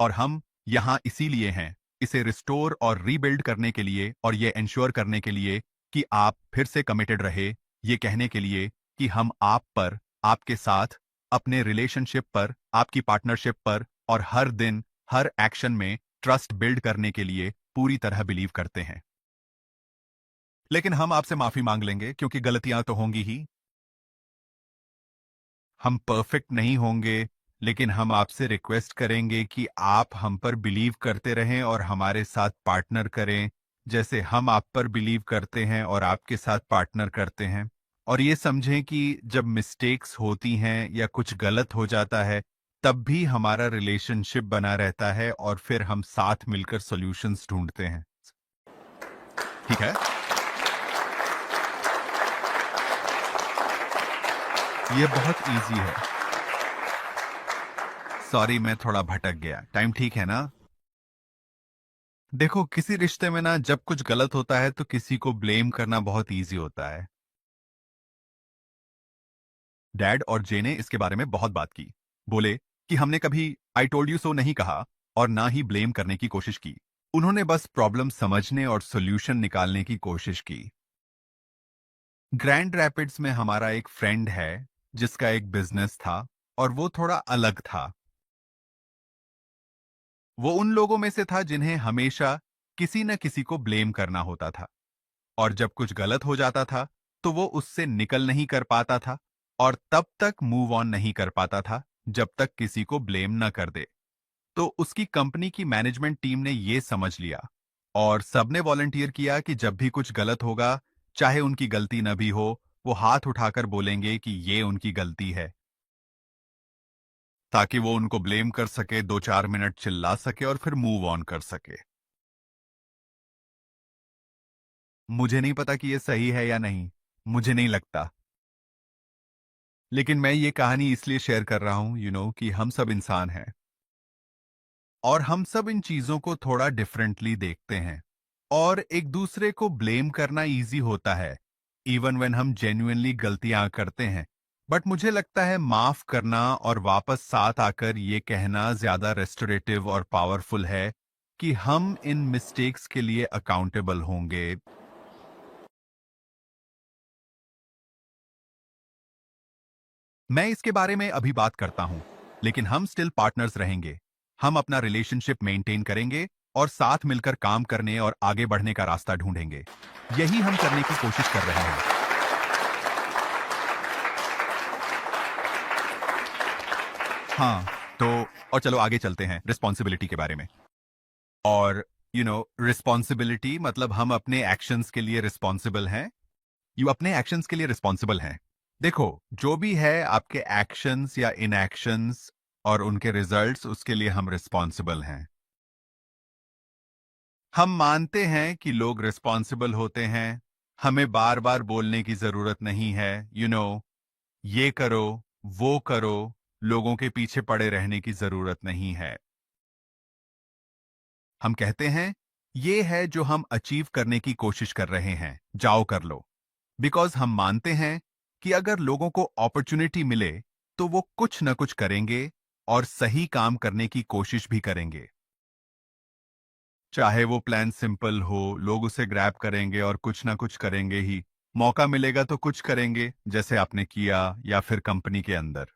और हम यहाँ इसीलिए हैं, इसे रिस्टोर और रीबिल्ड करने के लिए, और ये इंश्योर करने के लिए कि आप फिर से कमिटेड रहे, ये कहने के लिए कि हम आप पर, आपके साथ, अपने रिलेशनशिप पर, आपकी पार्टनरशिप पर, और हर दिन, हर एक्शन में ट्रस्ट बिल्ड करने के लिए पूरी तरह बिलीव करते हैं। लेकिन हम आपसे माफी मांग लेंगे, क्योंकि गलतियां तो होंगी ही। हम परफेक्ट नहीं होंगे, लेकिन हम आपसे रिक्वेस्ट करेंगे कि आप हम पर बिलीव करते रहें और हमारे साथ पार्टनर करें, जैसे हम आप पर बिलीव करते हैं और आपके साथ पार्टनर करते हैं। और ये समझें कि जब मिस्टेक्स होती हैं या कुछ गलत हो जाता है, तब भी हमारा रिलेशनशिप बना रहता है, और फिर हम साथ मिलकर सॉल्यूशंस ढूंढते हैं। ठीक है? ये बहुत इजी है। सॉरी, मैं थोड़ा भटक गया। टाइम ठीक है ना? देखो, किसी रिश्ते में ना जब कुछ गलत होता है, तो किसी को ब्लेम करना बहुत इजी होता है। डैड और जे ने इसके बारे में बहुत बात की। बोले कि हमने कभी आई टोल्ड यू सो नहीं कहा, और ना ही ब्लेम करने की कोशिश की। उन्होंने बस प्रॉब्लम समझने और सॉल्यूशन निकालने की कोशिश की। ग्रैंड रैपिड्स में हमारा एक फ्रेंड है जिसका एक बिजनेस था और वो थोड़ा अलग था। वो उन लोगों में से था जिन्हें हमेशा किसी न किसी को ब्लेम करना होता था, और जब कुछ गलत हो जाता था तो वो उससे निकल नहीं कर पाता था और तब तक मूव ऑन नहीं कर पाता था जब तक किसी को ब्लेम न कर दे। तो उसकी कंपनी की मैनेजमेंट टीम ने ये समझ लिया और सबने वॉलंटियर किया कि जब भी कुछ गलत होगा, चाहे उनकी गलती न भी हो, वो हाथ उठाकर बोलेंगे कि ये उनकी गलती है, ताकि वो उनको ब्लेम कर सके, 2-4 मिनट चिल्ला सके और फिर मूव ऑन कर सके। मुझे नहीं पता कि ये सही है या नहीं, मुझे नहीं लगता, लेकिन मैं ये कहानी इसलिए शेयर कर रहा हूं कि हम सब इंसान हैं और हम सब इन चीजों को थोड़ा डिफरेंटली देखते हैं। और एक दूसरे को ब्लेम करना इजी होता है, इवन व्हेन हम जेन्युइनली गलतियां करते हैं। बट मुझे लगता है माफ करना और वापस साथ आकर ये कहना ज्यादा रेस्टोरेटिव और पावरफुल है कि हम इन मिस्टेक्स के लिए अकाउंटेबल होंगे। मैं इसके बारे में अभी बात करता हूं, लेकिन हम स्टिल पार्टनर्स रहेंगे। हम अपना रिलेशनशिप मेंटेन करेंगे और साथ मिलकर काम करने और आगे बढ़ने का रास्ता ढूंढेंगे। यही हम करने की कोशिश कर रहे हैं। हाँ, तो और चलो आगे चलते हैं रिस्पॉन्सिबिलिटी के बारे में। और रिस्पॉन्सिबिलिटी मतलब हम अपने एक्शंस के लिए रिस्पॉन्सिबल हैं। यू अपने एक्शंस के लिए रिस्पॉन्सिबल हैं। देखो, जो भी है आपके एक्शंस या इनएक्शंस और उनके रिजल्ट्स, उसके लिए हम रिस्पॉन्सिबल हैं। हम मानते हैं कि लोग रिस्पॉन्सिबल होते हैं। हमें बार बार बोलने की जरूरत नहीं है, ये करो, वो करो, लोगों के पीछे पड़े रहने की जरूरत नहीं है। हम कहते हैं, ये है जो हम अचीव करने की कोशिश कर रहे हैं, जाओ कर लो। बिकॉज हम मानते हैं कि अगर लोगों को अपॉर्चुनिटी मिले तो वो कुछ न कुछ करेंगे और सही काम करने की कोशिश भी करेंगे। चाहे वो प्लान सिंपल हो, लोग उसे ग्रैब करेंगे और कुछ ना कुछ करेंगे ही। मौका मिलेगा तो कुछ करेंगे, जैसे आपने किया, या फिर कंपनी के अंदर।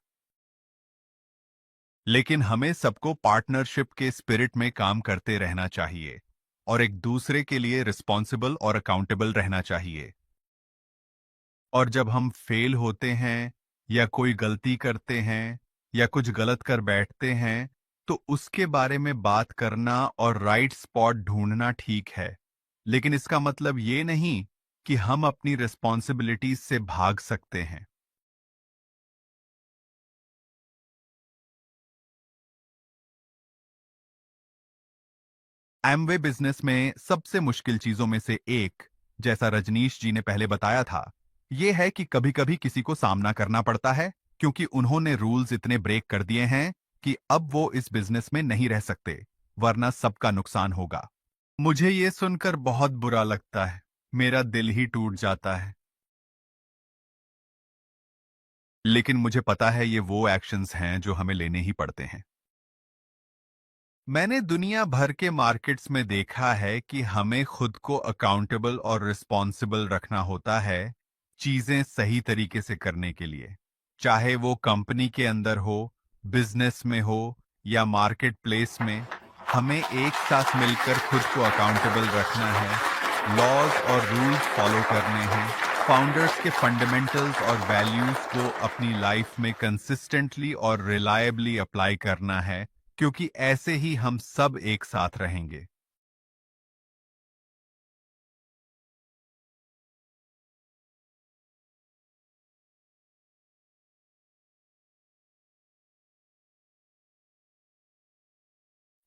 लेकिन हमें सबको पार्टनरशिप के स्पिरिट में काम करते रहना चाहिए और एक दूसरे के लिए रिस्पॉन्सिबल और अकाउंटेबल रहना चाहिए। और जब हम फेल होते हैं या कोई गलती करते हैं या कुछ गलत कर बैठते हैं, तो उसके बारे में बात करना और राइट स्पॉट ढूंढना ठीक है। लेकिन इसका मतलब ये नहीं कि हम अपनी रिस्पॉन्सिबिलिटीज से भाग सकते हैं। एमवे बिजनेस में सबसे मुश्किल चीजों में से एक, जैसा रजनीश जी ने पहले बताया था, यह है कि कभी-कभी किसी को सामना करना पड़ता है, क्योंकि उन्होंने रूल्स इतने ब्रेक कर दिए हैं कि अब वो इस बिजनेस में नहीं रह सकते, वरना सबका नुकसान होगा। मुझे ये सुनकर बहुत बुरा लगता है, मेरा दिल ही टूट जाता है। लेकिन मुझे पता है ये वो एक्शंस हैं जो हमें लेने ही पड़ते हैं। मैंने दुनिया भर के मार्केट्स में देखा है कि हमें खुद को अकाउंटेबल और रिस्पॉन्सिबल रखना होता है चीजें सही तरीके से करने के लिए। चाहे वो कंपनी के अंदर हो, बिजनेस में हो या मार्केट प्लेस में, हमें एक साथ मिलकर खुद को अकाउंटेबल रखना है, लॉज और रूल्स फॉलो करने हैं, फाउंडर्स के फंडामेंटल्स और वैल्यूज को अपनी लाइफ में कंसिस्टेंटली और रिलायबली अप्लाई करना है, क्योंकि ऐसे ही हम सब एक साथ रहेंगे।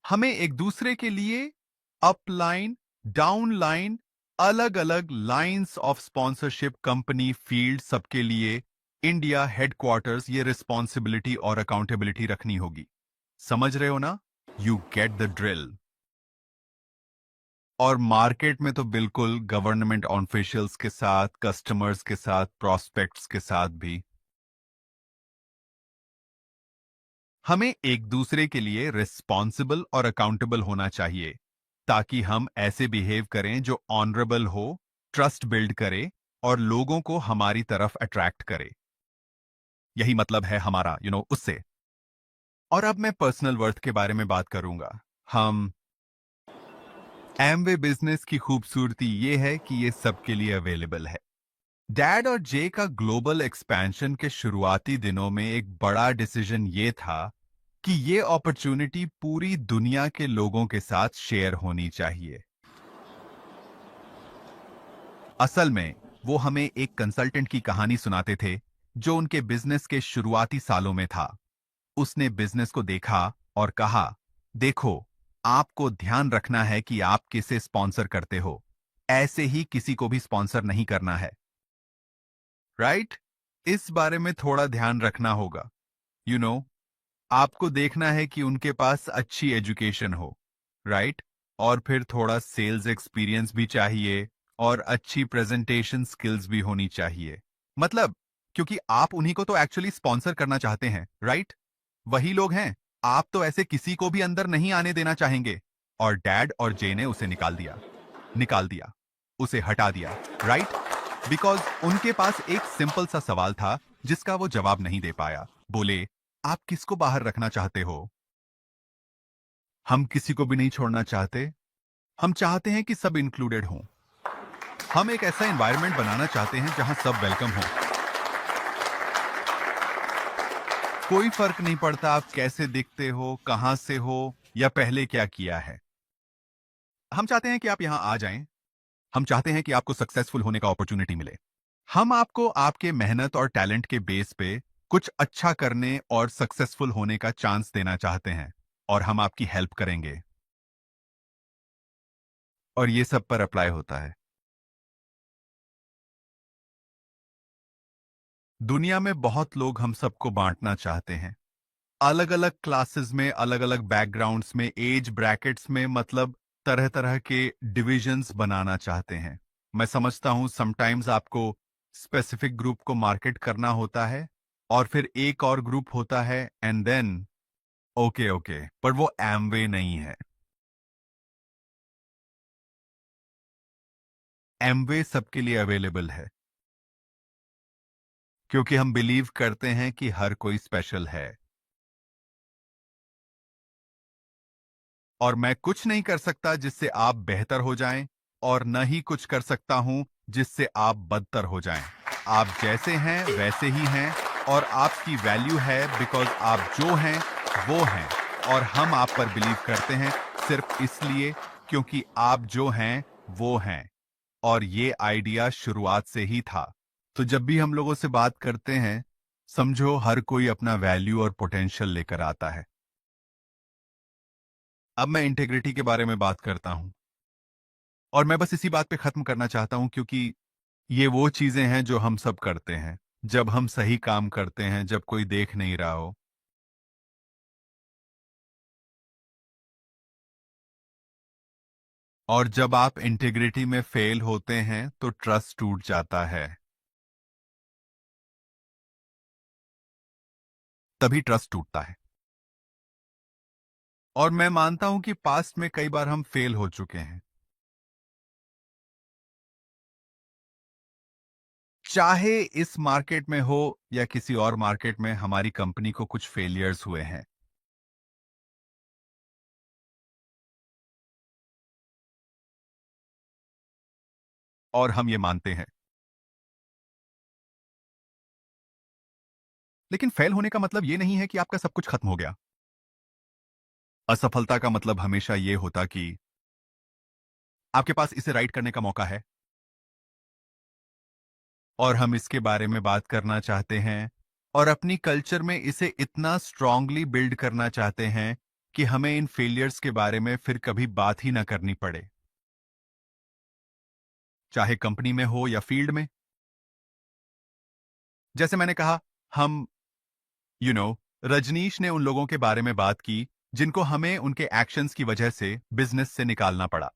हमें एक दूसरे के लिए अप लाइन, डाउन लाइन, अलग अलग lines of sponsorship, company, field, सबके लिए इंडिया हेडक्वार्टर्स ये रिस्पॉन्सिबिलिटी और अकाउंटेबिलिटी रखनी होगी। समझ रहे हो ना? You get the drill. और मार्केट में तो बिल्कुल गवर्नमेंट ऑफिशियल्स के साथ, कस्टमर्स के साथ, प्रोस्पेक्ट्स के साथ भी हमें एक दूसरे के लिए रिस्पॉन्सिबल और अकाउंटेबल होना चाहिए, ताकि हम ऐसे बिहेव करें जो ऑनरेबल हो, ट्रस्ट बिल्ड करे और लोगों को हमारी तरफ अट्रैक्ट करे। यही मतलब है हमारा उससे। और अब मैं पर्सनल वर्थ के बारे में बात करूंगा। हम एमवे बिजनेस की खूबसूरती ये है कि ये सबके लिए अवेलेबल है। डैड और जे का ग्लोबल एक्सपेंशन के शुरुआती दिनों में एक बड़ा डिसीजन ये था कि ये अपॉर्चुनिटी पूरी दुनिया के लोगों के साथ शेयर होनी चाहिए। असल में वो हमें एक कंसल्टेंट की कहानी सुनाते थे जो उनके बिजनेस के शुरुआती सालों में था। उसने बिजनेस को देखा और कहा, देखो, आपको ध्यान रखना है कि आप किसे स्पॉन्सर करते हो। ऐसे ही किसी को भी स्पॉन्सर नहीं करना है, राइट? इस बारे में थोड़ा ध्यान रखना होगा। यू you नो आपको देखना है कि उनके पास अच्छी एजुकेशन हो, राइट? और फिर थोड़ा सेल्स एक्सपीरियंस भी चाहिए और अच्छी प्रेजेंटेशन स्किल्स भी होनी चाहिए। मतलब, क्योंकि आप उन्हीं को तो एक्चुअली स्पॉन्सर करना चाहते हैं, राइट? वही लोग हैं। आप तो ऐसे किसी को भी अंदर नहीं आने देना चाहेंगे। और डैड और जे ने उसे निकाल दिया, उसे हटा दिया, राइट? बिकॉज उनके पास एक सिंपल सा सवाल था जिसका वो जवाब नहीं दे पाया। बोले, आप किसको बाहर रखना चाहते हो? हम किसी को भी नहीं छोड़ना चाहते। हम चाहते हैं कि सब इंक्लूडेड हों। हम एक ऐसा एनवायरनमेंट बनाना चाहते हैं जहां सब वेलकम हो। कोई फर्क नहीं पड़ता आप कैसे दिखते हो, कहां से हो या पहले क्या किया है। हम चाहते हैं कि आप यहां आ जाएं। हम चाहते हैं कि आपको सक्सेसफुल होने का अपॉर्चुनिटी मिले। हम आपको आपके मेहनत और टैलेंट के बेस पे कुछ अच्छा करने और सक्सेसफुल होने का चांस देना चाहते हैं और हम आपकी हेल्प करेंगे। और ये सब पर अप्लाई होता है। दुनिया में बहुत लोग हम सबको बांटना चाहते हैं। अलग अलग क्लासेस में, अलग अलग बैकग्राउंड्स में, एज ब्रैकेट्स में, मतलब तरह तरह के डिविजन्स बनाना चाहते हैं। मैं समझता हूं समटाइम्स आपको स्पेसिफिक ग्रुप को मार्केट करना होता है और फिर एक और ग्रुप होता है एंड देन ओके ओके, पर वो एमवे नहीं है। एमवे सबके लिए अवेलेबल है क्योंकि हम बिलीव करते हैं कि हर कोई स्पेशल है। और मैं कुछ नहीं कर सकता जिससे आप बेहतर हो जाएं और न ही कुछ कर सकता हूं जिससे आप बदतर हो जाएं। आप जैसे हैं वैसे ही हैं और आपकी वैल्यू है बिकॉज आप जो हैं वो हैं। और हम आप पर बिलीव करते हैं सिर्फ इसलिए क्योंकि आप जो हैं वो हैं। और ये आइडिया शुरुआत से ही था। तो जब भी हम लोगों से बात करते हैं, समझो हर कोई अपना वैल्यू और पोटेंशियल लेकर आता है। अब मैं इंटेग्रिटी के बारे में बात करता हूं और मैं बस इसी बात पे खत्म करना चाहता हूं क्योंकि ये वो चीजें हैं जो हम सब करते हैं जब हम सही काम करते हैं, जब कोई देख नहीं रहा हो। और जब आप इंटेग्रिटी में फेल होते हैं तो ट्रस्ट टूट जाता है। तभी ट्रस्ट टूटता है। और मैं मानता हूं कि पास्ट में कई बार हम फेल हो चुके हैं। चाहे इस मार्केट में हो या किसी और मार्केट में, हमारी कंपनी को कुछ फेलियर्स हुए हैं। और हम ये मानते हैं। लेकिन फेल होने का मतलब ये नहीं है कि आपका सब कुछ खत्म हो गया। असफलता का मतलब हमेशा ये होता कि आपके पास इसे राइट करने का मौका है। और हम इसके बारे में बात करना चाहते हैं और अपनी कल्चर में इसे इतना स्ट्रांगली बिल्ड करना चाहते हैं कि हमें इन फेलियर्स के बारे में फिर कभी बात ही ना करनी पड़े, चाहे कंपनी में हो या फील्ड में। जैसे मैंने कहा, हम यू नो रजनीश ने उन लोगों के बारे में बात की जिनको हमें उनके एक्शंस की वजह से बिजनेस से निकालना पड़ा।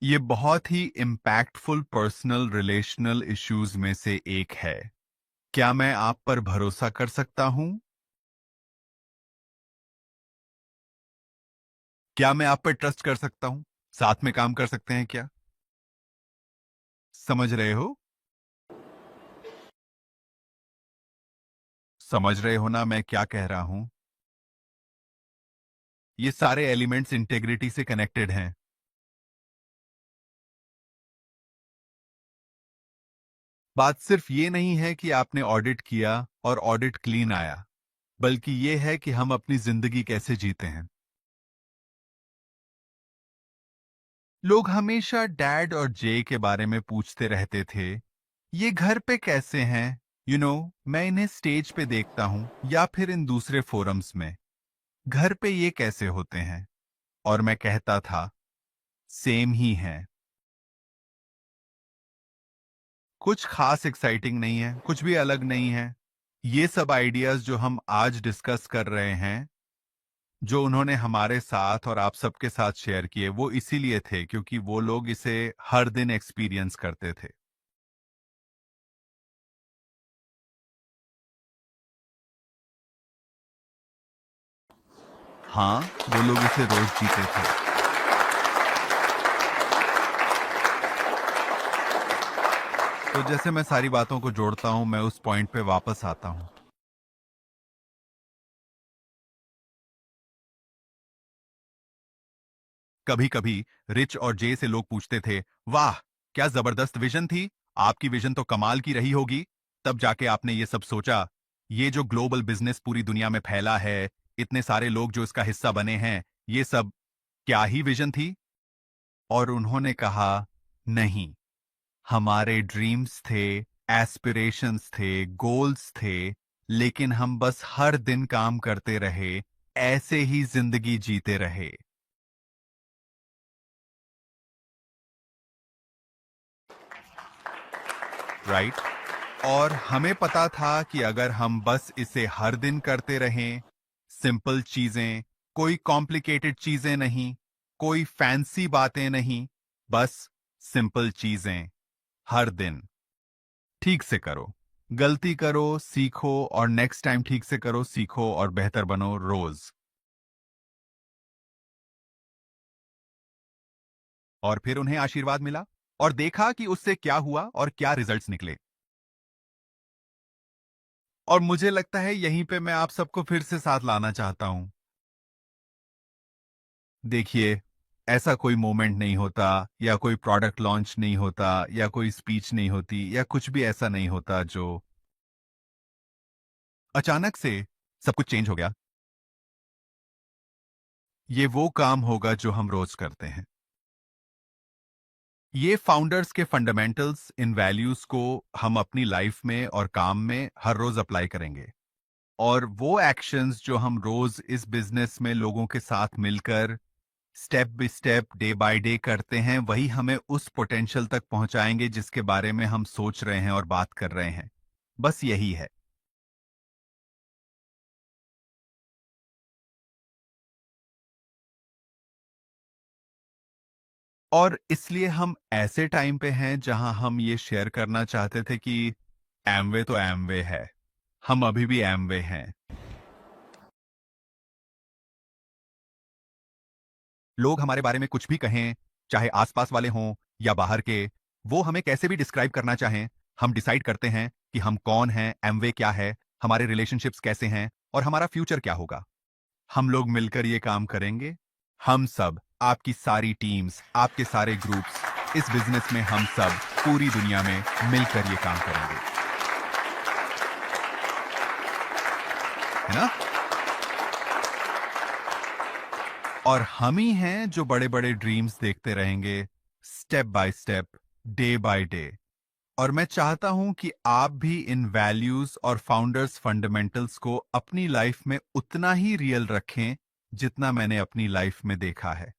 ये बहुत ही इम्पैक्टफुल पर्सनल रिलेशनल इश्यूज में से एक है। क्या मैं आप पर भरोसा कर सकता हूं? क्या मैं आप पर ट्रस्ट कर सकता हूं? साथ में काम कर सकते हैं क्या? समझ रहे हो? समझ रहे हो ना मैं क्या कह रहा हूं? ये सारे एलिमेंट्स इंटेग्रिटी से कनेक्टेड हैं। बात सिर्फ ये नहीं है कि आपने ऑडिट किया और ऑडिट क्लीन आया, बल्कि ये है कि हम अपनी जिंदगी कैसे जीते हैं। लोग हमेशा डैड और जे के बारे में पूछते रहते थे, ये घर पे कैसे हैं? मैं इन्हें स्टेज पे देखता हूं या फिर इन दूसरे फोरम्स में, घर पे ये कैसे होते हैं? और मैं कहता था, सेम ही है। कुछ खास एक्साइटिंग नहीं है, कुछ भी अलग नहीं है। ये सब आइडियाज जो हम आज डिस्कस कर रहे हैं, जो उन्होंने हमारे साथ और आप सबके साथ शेयर किए, वो इसीलिए थे क्योंकि वो लोग इसे हर दिन एक्सपीरियंस करते थे। हाँ, वो लोग इसे रोज जीते थे। तो जैसे मैं सारी बातों को जोड़ता हूं, मैं उस पॉइंट पे वापस आता हूं। कभी कभी रिच और जे से लोग पूछते थे, वाह, क्या जबरदस्त विजन थी, आपकी विजन तो कमाल की रही होगी, तब जाके आपने ये सब सोचा, ये जो ग्लोबल बिजनेस पूरी दुनिया में फैला है, इतने सारे लोग जो इसका हिस्सा बने हैं, ये सब क्या ही विजन थी? और उन्होंने कहा, नहीं, हमारे ड्रीम्स थे, एस्पिरेशंस थे, गोल्स थे, लेकिन हम बस हर दिन काम करते रहे, ऐसे ही जिंदगी जीते रहे। राइट? और हमें पता था कि अगर हम बस इसे हर दिन करते रहें, सिंपल चीजें, कोई कॉम्प्लिकेटेड चीजें नहीं, कोई फैंसी बातें नहीं, बस सिंपल चीजें, हर दिन ठीक से करो, गलती करो, सीखो और नेक्स्ट टाइम ठीक से करो, सीखो और बेहतर बनो रोज। और फिर उन्हें आशीर्वाद मिला और देखा कि उससे क्या हुआ और क्या रिजल्ट्स निकले। और मुझे लगता है यहीं पे मैं आप सबको फिर से साथ लाना चाहता हूं। देखिए, ऐसा कोई मोमेंट नहीं होता या कोई प्रोडक्ट लॉन्च नहीं होता या कोई स्पीच नहीं होती या कुछ भी ऐसा नहीं होता जो अचानक से सब कुछ चेंज हो गया। ये वो काम होगा जो हम रोज करते हैं। ये फाउंडर्स के फंडामेंटल्स, इन वैल्यूज को हम अपनी लाइफ में और काम में हर रोज अप्लाई करेंगे। और वो एक्शंस जो हम रोज इस बिजनेस में लोगों के साथ मिलकर step by step, day by day करते हैं, वही हमें उस पोटेंशियल तक पहुंचाएंगे जिसके बारे में हम सोच रहे हैं और बात कर रहे हैं। बस यही है। और इसलिए हम ऐसे टाइम पे हैं जहां हम ये शेयर करना चाहते थे कि एमवे तो एमवे है, हम अभी भी एमवे हैं। लोग हमारे बारे में कुछ भी कहें, चाहे आसपास वाले हों या बाहर के, वो हमें कैसे भी डिस्क्राइब करना चाहें, हम डिसाइड करते हैं कि हम कौन हैं, एमवे क्या है, हमारे रिलेशनशिप्स कैसे हैं और हमारा फ्यूचर क्या होगा। हम लोग मिलकर ये काम करेंगे। हम सब, आपकी सारी टीम्स, आपके सारे ग्रुप्स, इस बिजनेस में हम सब पूरी दुनिया में मिलकर ये काम करेंगे, है ना? और हम ही हैं जो बड़े बड़े ड्रीम्स देखते रहेंगे, step by step, day by day. और मैं चाहता हूं कि आप भी इन वैल्यूज और फाउंडर्स फंडामेंटल्स को अपनी लाइफ में उतना ही रियल रखें जितना मैंने अपनी लाइफ में देखा है।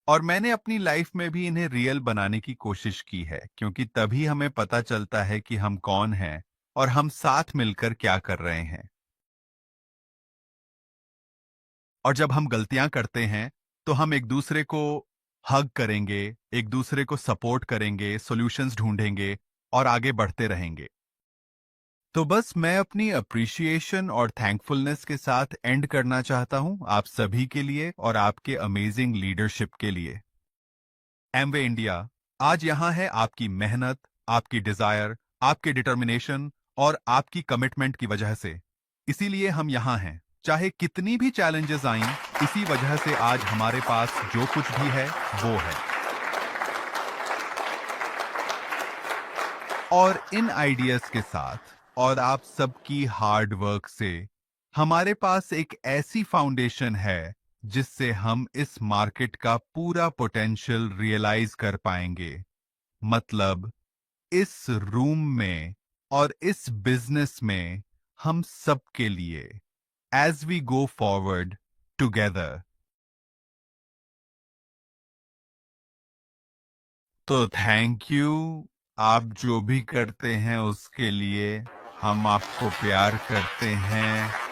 और मैंने अपनी लाइफ में भी इन्हें रियल बनाने की कोशिश की है, क्योंकि तभी हमें पता चलता है कि हम कौन हैं और हम साथ मिलकर क्या कर रहे हैं। और जब हम गलतियां करते हैं तो हम एक दूसरे को हग करेंगे, एक दूसरे को सपोर्ट करेंगे, सॉल्यूशंस ढूंढेंगे और आगे बढ़ते रहेंगे। तो बस मैं अपनी अप्रिशिएशन और थैंकफुलनेस के साथ एंड करना चाहता हूं आप सभी के लिए और आपके अमेजिंग लीडरशिप के लिए। एमवे इंडिया आज यहां है आपकी मेहनत, आपकी डिजायर, आपके डिटर्मिनेशन और आपकी कमिटमेंट की वजह से। इसीलिए हम यहां हैं, चाहे कितनी भी चैलेंजेस आईं, इसी वजह से आज हमारे पास जो कुछ भी है वो है। और इन आइडियाज के साथ और आप सबकी हार्ड वर्क से हमारे पास एक ऐसी फाउंडेशन है जिससे हम इस मार्केट का पूरा पोटेंशियल रियलाइज कर पाएंगे। मतलब इस रूम में और इस बिजनेस में हम सबके लिए as we go forward together. तो थैंक यू। आप जो भी करते हैं उसके लिए हम आपको प्यार करते हैं।